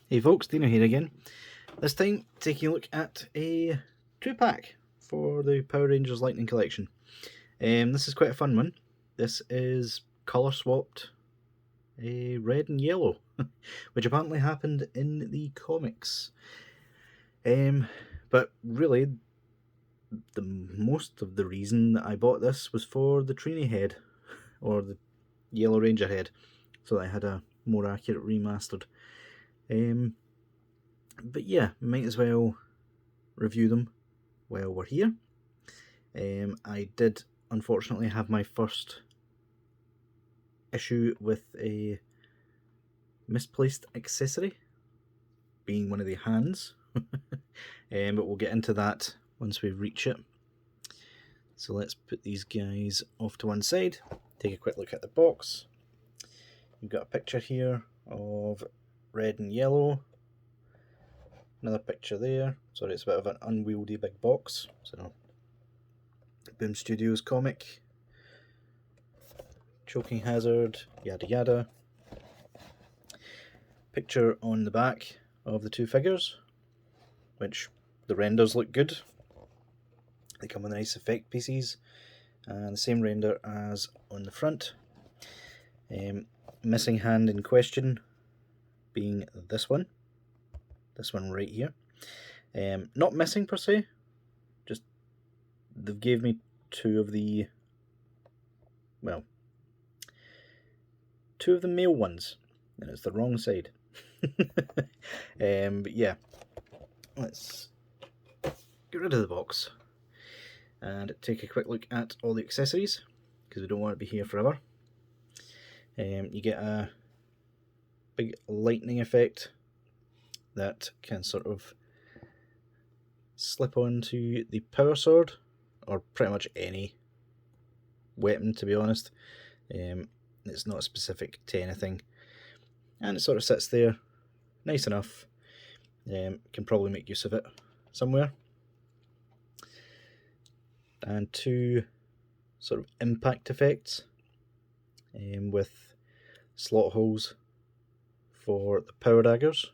Hey folks, Deano here again. This time taking a look at a 2-pack for the Power Rangers Lightning Collection. This is quite a fun one. This is colour swapped red and yellow, which apparently happened in the comics. But really, most of the reason that I bought this was for the Trini head, or the Yellow Ranger head, so that I had a more accurate remastered. But yeah, might as well review them while we're here. I did unfortunately have my first issue with a misplaced accessory, being one of the hands, but we'll get into that once we reach it. So let's put these guys off to one side, take a quick look at the box. You've got a picture here of red and yellow. Another picture there. Sorry, it's a bit of an unwieldy big box. So, Boom Studios comic. Choking hazard, yada yada. Picture on the back of the two figures, which the renders look good. They come with nice effect pieces, and the same render as on the front. Missing hand in question being this one right here. Not missing per se, just they've gave me two of the male ones, and it's the wrong side. But yeah, let's get rid of the box and take a quick look at all the accessories, because we don't want to be here forever. You get a big lightning effect that can sort of slip onto the power sword, or pretty much any weapon, to be honest. It's not specific to anything, and it sort of sits there nice enough. Can probably make use of it somewhere. And two sort of impact effects with slot holes for the power daggers,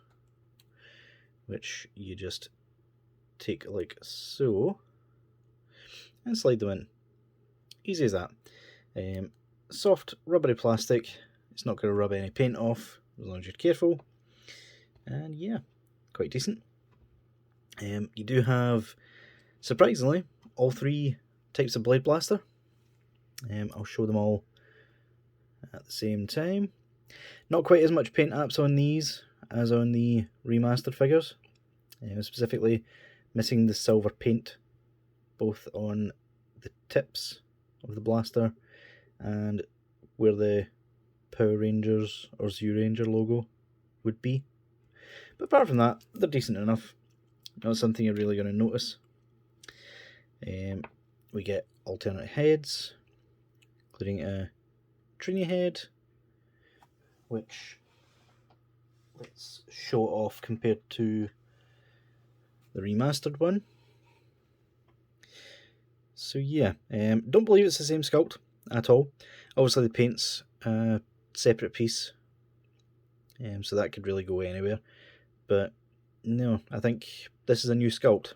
which you just take like so and slide them in. Easy as that. Soft rubbery plastic. It's not going to rub any paint off as long as you're careful. And yeah, quite decent. You do have, surprisingly, all three types of blade blaster. I'll show them all at the same time. Not quite as much paint apps on these as on the remastered figures. Specifically missing the silver paint both on the tips of the blaster and where the Power Rangers or Zyuranger logo would be. But apart from that, they're decent enough. Not something you're really going to notice. We get alternate heads, including a Trini head, which let's show off compared to the remastered one. So yeah, don't believe it's the same sculpt at all. Obviously the paint's a separate piece, so that could really go anywhere. But no, I think this is a new sculpt.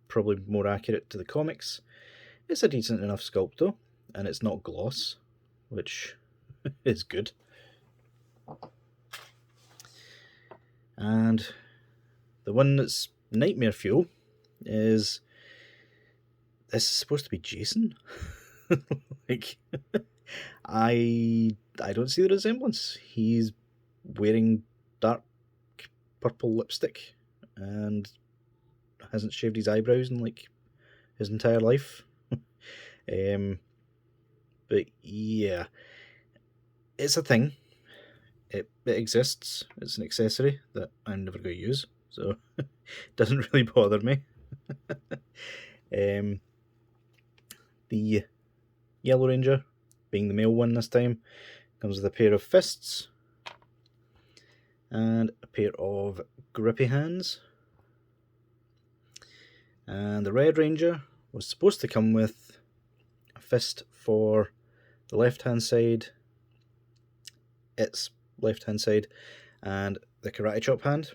Probably more accurate to the comics. It's a decent enough sculpt though, and it's not gloss, which is good. And the one that's nightmare fuel is, this is supposed to be Jason. Like, I don't see the resemblance. He's wearing dark purple lipstick and hasn't shaved his eyebrows in like his entire life. But yeah, it's a thing. It exists. It's an accessory that I'm never going to use, so it doesn't really bother me. The Yellow Ranger, being the male one this time, comes with a pair of fists and a pair of grippy hands. And the Red Ranger was supposed to come with a fist for the left hand side, its left hand side, and the karate chop hand.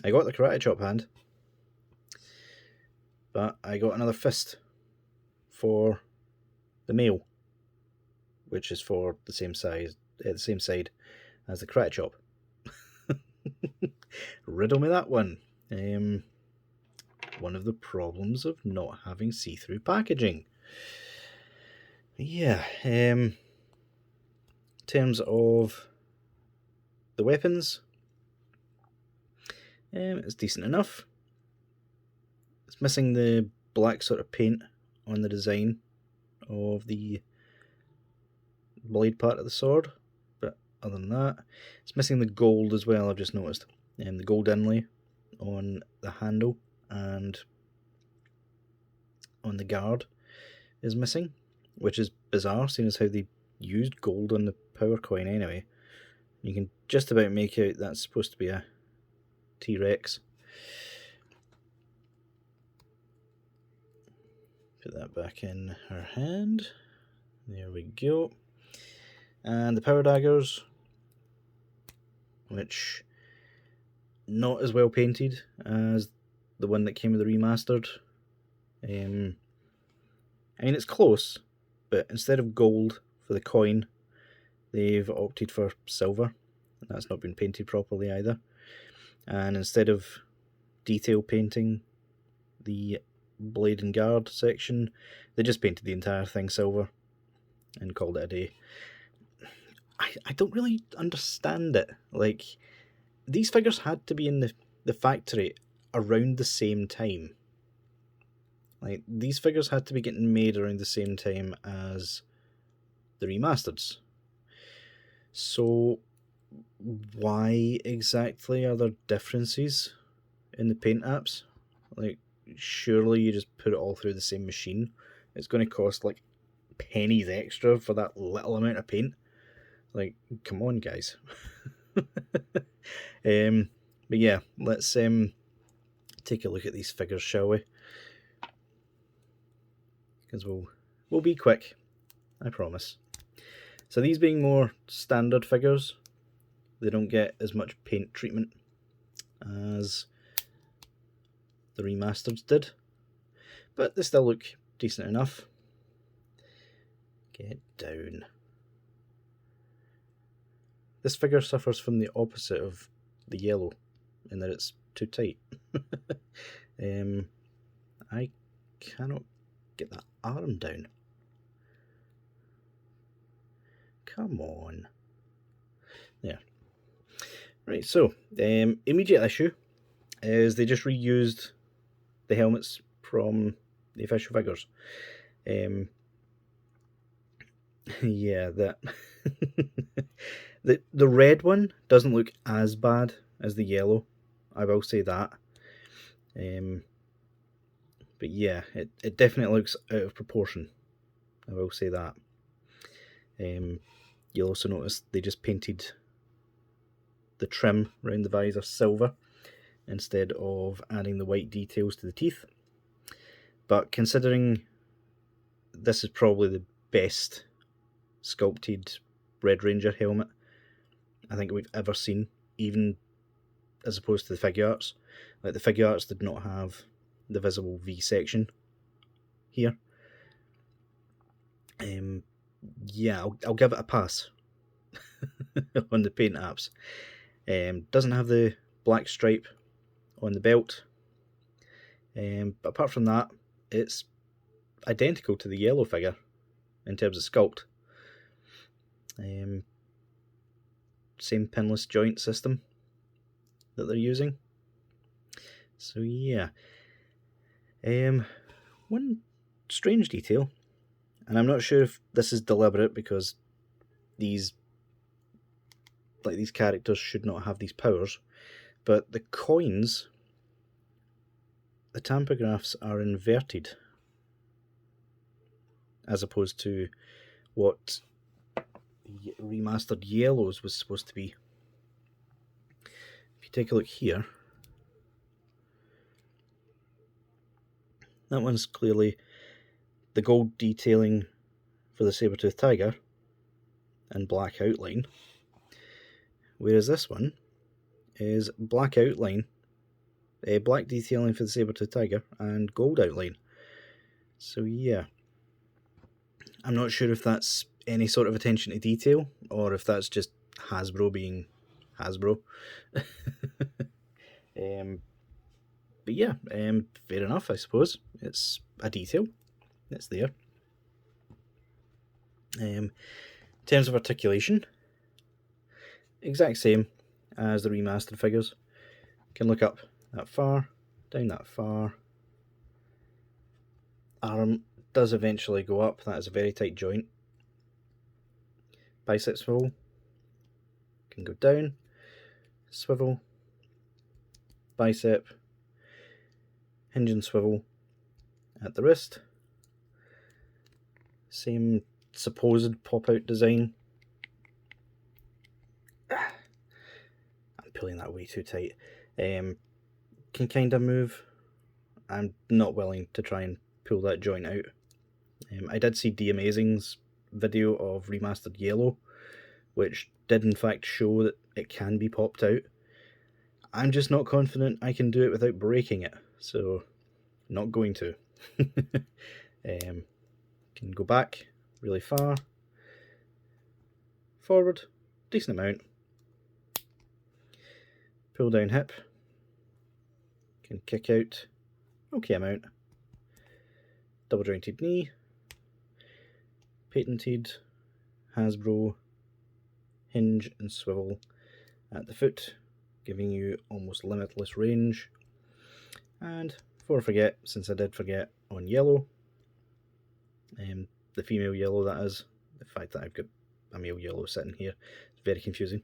I got the karate chop hand, but I got another fist for the male, which is for the same size, the same side as the karate chop. Riddle me that one. One of the problems of not having see-through packaging. Yeah. In terms of the weapons, it's decent enough. It's missing the black sort of paint on the design of the blade part of the sword, but other than that, it's missing the gold as well. I've just noticed, the gold inlay on the handle and on the guard is missing, which is bizarre, seeing as how they used gold on the power coin anyway. You can just about make out that's supposed to be a T-Rex. Put that back in her hand. There we go. And the power daggers, which not as well painted as the one that came with the remastered. I mean, it's close, but instead of gold for the coin, they've opted for silver, and that's not been painted properly either. And instead of detail painting the blade and guard section, they just painted the entire thing silver and called it a day. I don't really understand it. Like, these figures had to be in the factory around the same time. Like, these figures had to be getting made around the same time as the remasters. So why exactly are there differences in the paint apps? Like, surely you just put it all through the same machine. It's going to cost like pennies extra for that little amount of paint. Like, come on, guys. But yeah, let's take a look at these figures, shall we? Because we'll be quick, I promise. So these being more standard figures, they don't get as much paint treatment as the remasters did, but they still look decent enough. Get down. This figure suffers from the opposite of the yellow, in that it's too tight. I cannot get that arm down. Come on. There. Right, so, immediate issue is they just reused the helmets from the official figures. Yeah, that... the red one doesn't look as bad as the yellow, I will say that. But yeah, it definitely looks out of proportion, I will say that. You'll also notice they just painted the trim around the visor silver instead of adding the white details to the teeth. But considering this is probably the best sculpted Red Ranger helmet I think we've ever seen, even as opposed to the figure arts. Like, the figure arts did not have the visible V section here. Yeah, I'll give it a pass on the paint apps. Doesn't have the black stripe on the belt, but apart from that, it's identical to the yellow figure in terms of sculpt. Same pinless joint system that they're using. So yeah. One strange detail, and I'm not sure if this is deliberate because these characters should not have these powers, but the coins, the tampografs are inverted as opposed to what remastered yellows was supposed to be. If you take a look here, that one's clearly the gold detailing for the saber-toothed tiger and black outline, whereas this one is black outline, black detailing for the saber-tooth tiger, and gold outline. So yeah, I'm not sure if that's any sort of attention to detail, or if that's just Hasbro being Hasbro. But yeah, fair enough, I suppose. It's a detail. It's there. In terms of articulation, exact same as the remastered figures. Can look up that far, down that far. Arm does eventually go up. That is a very tight joint. Bicep swivel. Can go down, swivel, bicep, hinge and swivel at the wrist. Same supposed pop-out design. I'm pulling that way too tight. Can kind of move. I'm not willing to try and pull that joint out. I did see D Amazing's video of remastered yellow, which did in fact show that it can be popped out. I'm just not confident I can do it without breaking it, so not going to. Can go back really far, forward, decent amount, pull down hip, can kick out, okay amount, double jointed knee, patented Hasbro hinge and swivel at the foot, giving you almost limitless range. And before I forget, since I did forget on yellow, the female yellow that is, the fact that I've got a male yellow sitting here, it's very confusing.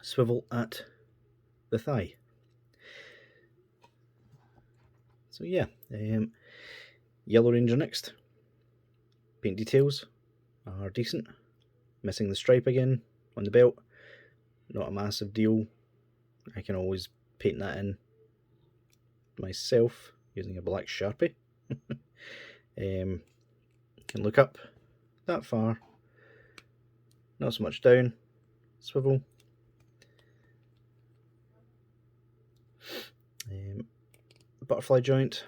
Swivel at the thigh. So yeah, Yellow Ranger next. Paint details are decent. Missing the stripe again on the belt, not a massive deal. I can always paint that in myself using a black Sharpie. Can look up that far, not so much down, swivel. Butterfly joint,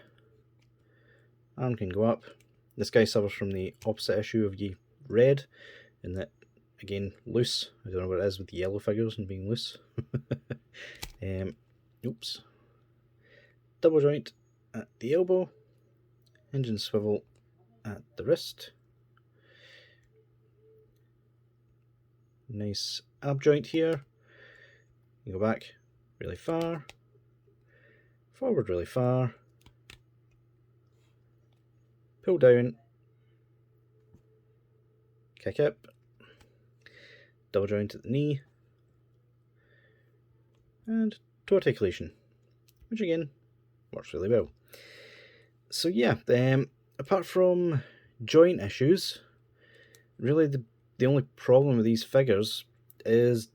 arm can go up. This guy suffers from the opposite issue of Ye Red, in that, again, loose. I don't know what it is with the yellow figures and being loose. Oops. Double joint at the elbow, hinge and swivel at the wrist. Nice ab joint here. You go back really far, forward really far, pull down, kick up, double joint at the knee, and toe articulation, which again works really well. So yeah, apart from joint issues, really the only problem with these figures is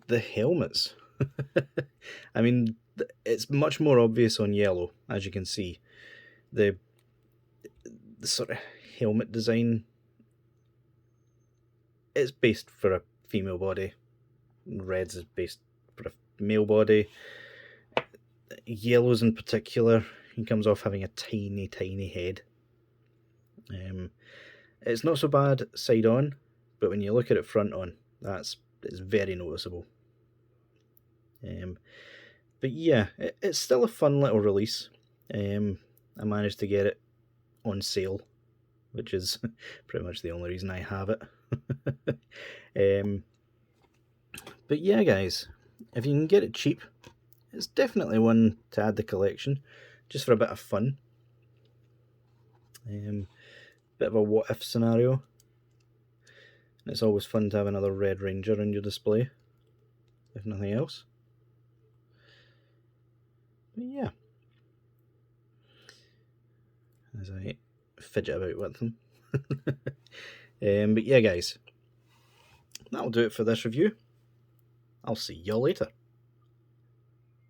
the helmets. I mean, it's much more obvious on yellow, as you can see. The sort of helmet design, it's based for a female body. Red's is based for a male body. Yellow's in particular, he comes off having a tiny, tiny head. It's not so bad side on, but when you look at it front on, it's very noticeable. But yeah, it's still a fun little release. I managed to get it on sale, which is pretty much the only reason I have it. But yeah, guys, if you can get it cheap, it's definitely one to add to the collection, just for a bit of fun. Bit of a what if scenario. And it's always fun to have another Red Ranger in your display, if nothing else. But yeah, as I fidget about with them. But yeah, guys, that'll do it for this review. I'll see y'all later.